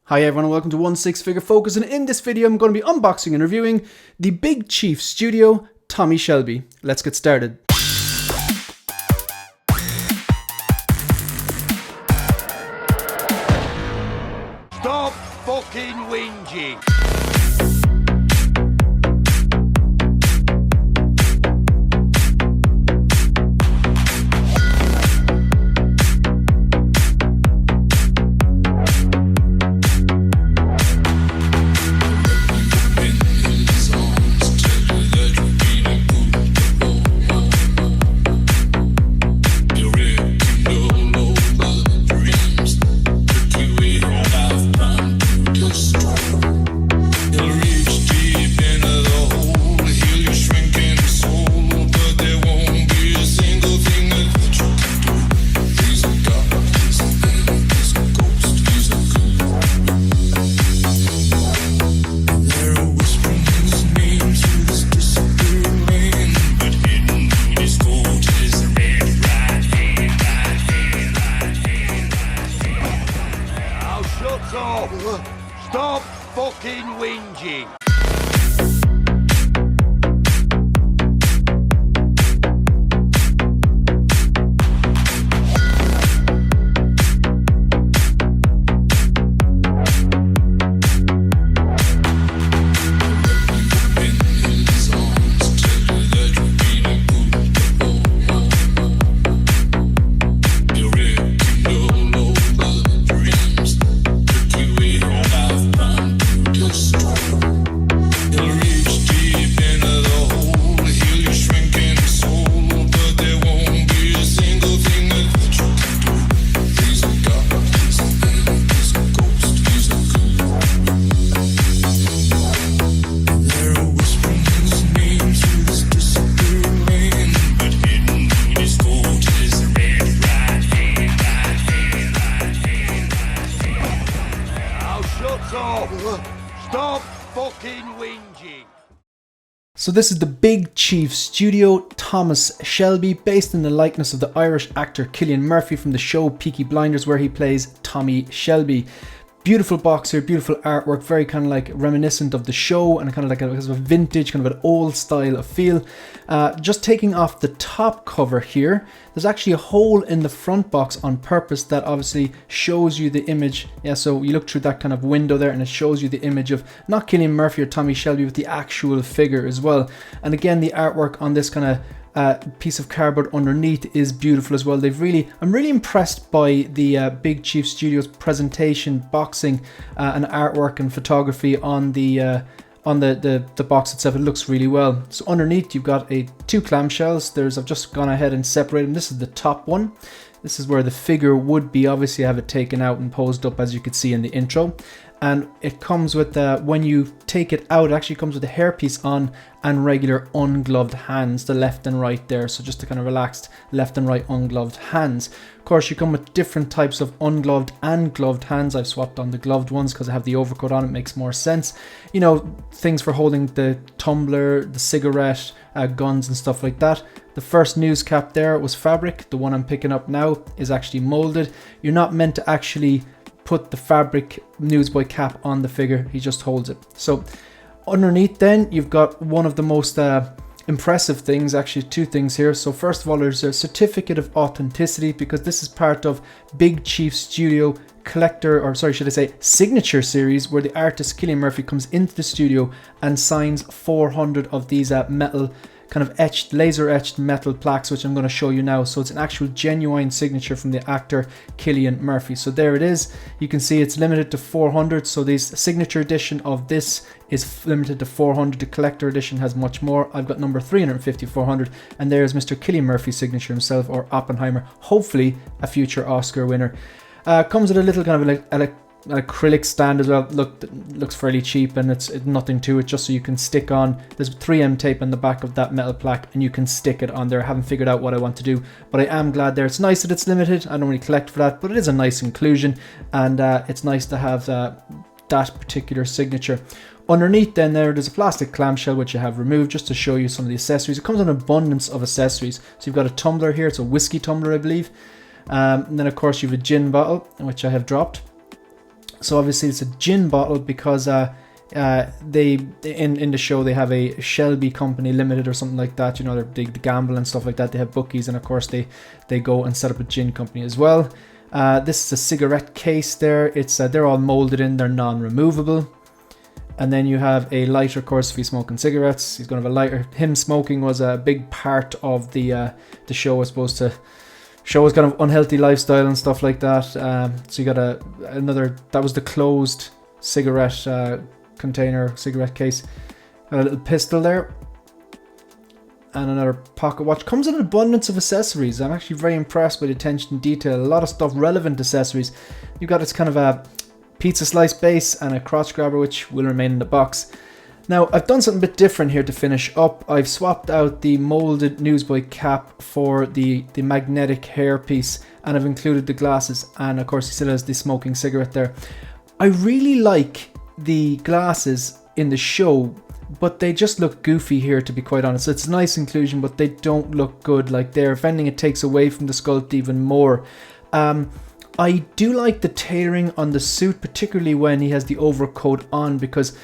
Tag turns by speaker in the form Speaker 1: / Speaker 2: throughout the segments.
Speaker 1: Hi everyone and welcome to One Six Figure Focus, and in this video I'm going to be unboxing and reviewing the Big Chief Studio Tommy Shelby. Let's get started.
Speaker 2: Stop fucking whinging! Stop fucking whinging! Stop fucking whinging!
Speaker 1: So this is the Big Chief Studio Thomas Shelby, based in the likeness of the Irish actor Cillian Murphy from the show Peaky Blinders, where he plays Tommy Shelby. Beautiful box here, beautiful artwork, very kind of like reminiscent of the show and kind of like a vintage, kind of an old style of feel. Just taking off the top cover here, there's actually a hole in the front box on purpose that obviously shows you the image. Yeah, so you look through that kind of window there and it shows you the image of not Cillian Murphy or Tommy Shelby, but the actual figure as well. And again, the artwork on this kind of piece of cardboard underneath is beautiful as well. I'm really impressed by the Big Chief Studios presentation, boxing, and artwork and photography on the box itself. It looks really well. So underneath you've got two clamshells. I've just gone ahead and separated them. This is the top one. This is where the figure would be. Obviously I have it taken out and posed up, as you could see in the intro. And it comes with, when you take it out, it actually comes with a hairpiece on and regular ungloved hands, the left and right there. So just the kind of relaxed left and right ungloved hands. Of course, you come with different types of ungloved and gloved hands. I've swapped on the gloved ones because I have the overcoat on. It makes more sense. You know, things for holding the tumbler, the cigarette, guns and stuff like that. The first news cap there was fabric. The one I'm picking up now is actually molded. You're not meant to actually put the fabric newsboy cap on the figure, he just holds it. So underneath then you've got one of the most impressive things, actually two things here. So first of all, there's a certificate of authenticity, because this is part of Big Chief Studio collector, or sorry, should I say signature series, where the artist Cillian Murphy comes into the studio and signs 400 of these metal kind of laser etched metal plaques, which I'm going to show you now. So it's an actual genuine signature from the actor Cillian Murphy. So there it is. You can see it's limited to 400. So this signature edition of this is limited to 400. The collector edition has much more. I've got number 350, 400, and there's Mr. Cillian Murphy's signature himself, or Oppenheimer, hopefully a future Oscar winner. Comes with a little kind of an acrylic stand as well. Looks fairly cheap, and it's nothing to it, just so you can stick on. There's 3M tape on the back of that metal plaque and you can stick it on there. I haven't figured out what I want to do, but I am glad there. It's nice that it's limited. I don't really collect for that, but it is a nice inclusion, and it's nice to have that particular signature. Underneath then there's a plastic clamshell which I have removed just to show you some of the accessories. It comes with an abundance of accessories. So you've got a tumbler here. It's a whiskey tumbler, I believe. And then of course you have a gin bottle, which I have dropped. So obviously it's a gin bottle because they in the show they have a Shelby Company Limited or something like that. You know, they gamble and stuff like that. They have bookies, and of course they go and set up a gin company as well. This is a cigarette case there. It's they're all molded in. They're non-removable. And then you have a lighter, of course, if he's smoking cigarettes. He's going to have a lighter. Him smoking was a big part of the show, I suppose, to show his kind of unhealthy lifestyle and stuff like that. So you got another. That was the closed cigarette container, cigarette case. Got a little pistol there. And another pocket watch. Comes in an abundance of accessories. I'm actually very impressed with the attention to detail. A lot of stuff, relevant accessories. You've got this kind of a pizza slice base and a crotch grabber, which will remain in the box. Now, I've done something a bit different here to finish up. I've swapped out the molded newsboy cap for the magnetic hairpiece, and I've included the glasses, and of course he still has the smoking cigarette there. I really like the glasses in the show, but they just look goofy here, to be quite honest. It's a nice inclusion, but they don't look good. Like, there, if anything, it takes away from the sculpt even more. I do like the tailoring on the suit, particularly when he has the overcoat on, because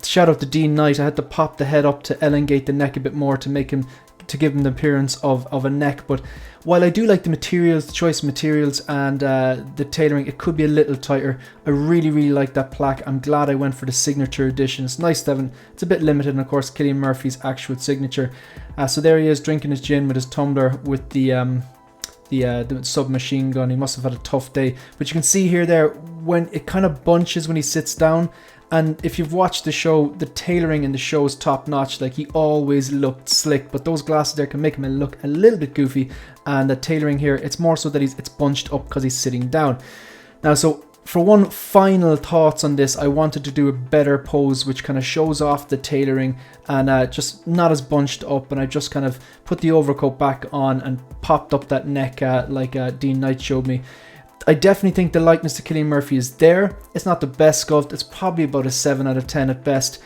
Speaker 1: shout out to Dean Knight, I had to pop the head up to elongate the neck a bit more to give him the appearance of a neck. But while I do like the materials, the choice of materials, and the tailoring, it could be a little tighter. I really like that plaque. I'm glad I went for the signature edition. It's nice to have it's a bit limited, and of course Cillian Murphy's actual signature. So there he is, drinking his gin with his tumbler with the submachine gun. He must have had a tough day, but you can see here there when it kind of bunches when he sits down. And if you've watched the show, the tailoring in the show is top notch. Like, he always looked slick, but those glasses there can make him look a little bit goofy. And the tailoring here, it's more so that it's bunched up because he's sitting down. Now, so for one final thoughts on this, I wanted to do a better pose which kind of shows off the tailoring and just not as bunched up, and I just kind of put the overcoat back on and popped up that neck like Dean Knight showed me. I definitely think the likeness to Cillian Murphy is there. It's not the best sculpt. It's probably about a 7 out of 10 at best.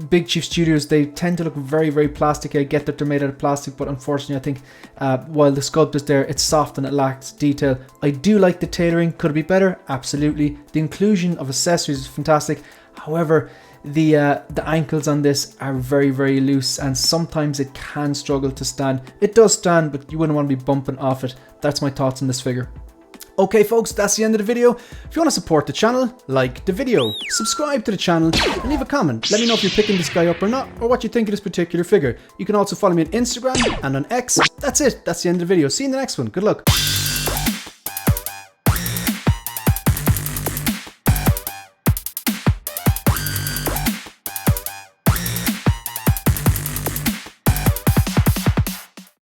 Speaker 1: Big Chief Studios, they tend to look very plastic. I get that they're made out of plastic, but unfortunately I think while the sculpt is there, it's soft and it lacks detail. I do like the tailoring. Could it be better? Absolutely. The inclusion of accessories is fantastic. However, the ankles on this are very loose, and sometimes it can struggle to stand. It does stand, but you wouldn't want to be bumping off it. That's my thoughts on this figure. Okay folks, that's the end of the video. If you want to support the channel, like the video, subscribe to the channel, and leave a comment. Let me know if you're picking this guy up or not, or what you think of this particular figure. You can also follow me on Instagram and on X. That's it. That's the end of the video. See you in the next one. Good luck.